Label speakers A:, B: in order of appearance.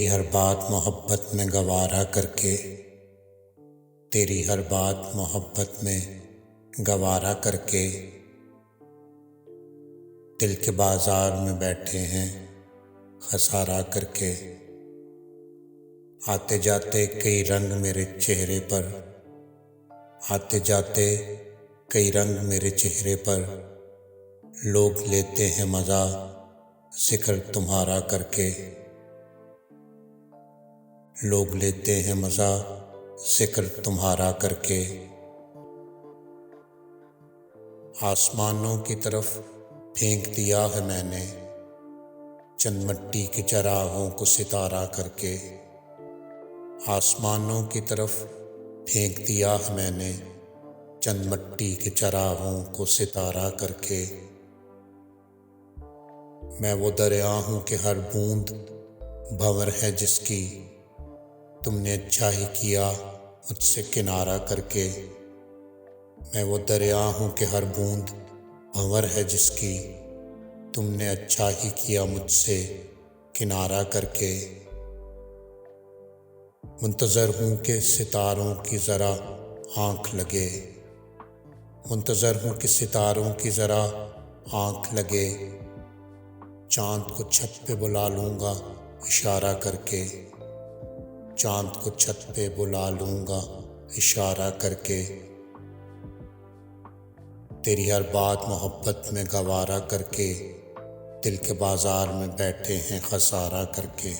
A: हर बात मोहब्बत में गवारा करके, तेरी हर बात मोहब्बत में गवारा करके, दिल के बाजार में बैठे हैं खसारा करके। आते जाते कई रंग मेरे चेहरे पर, आते जाते कई रंग मेरे चेहरे पर, लोग लेते हैं मज़ा जिक्र तुम्हारा करके। लोग लेते हैं मज़ा जिक्र तुम्हारा करके। आसमानों की तरफ फेंक दिया है मैंने, चंद मिट्टी के चरागों को सितारा करके। आसमानों की तरफ फेंक दिया है मैंने, चंद मिट्टी के चरागों को सितारा करके। मैं वो दरिया हूँ कि हर बूंद भंवर है जिसकी, तुमने अच्छा ही किया मुझसे किनारा करके। मैं वो दरिया हूँ कि हर बूंद भंवर है जिसकी, तुमने अच्छा ही किया मुझसे किनारा करके। मुंतज़र हूँ कि सितारों की ज़रा आँख लगे, मुंतज़र हूँ कि सितारों की ज़रा आँख लगे। चाँद को छत पे बुला लूँगा इशारा करके, चाँद को छत पे बुला लूँगा इशारा करके। तेरी हर बात मोहब्बत में गवारा करके, दिल के बाजार में बैठे हैं खसारा करके।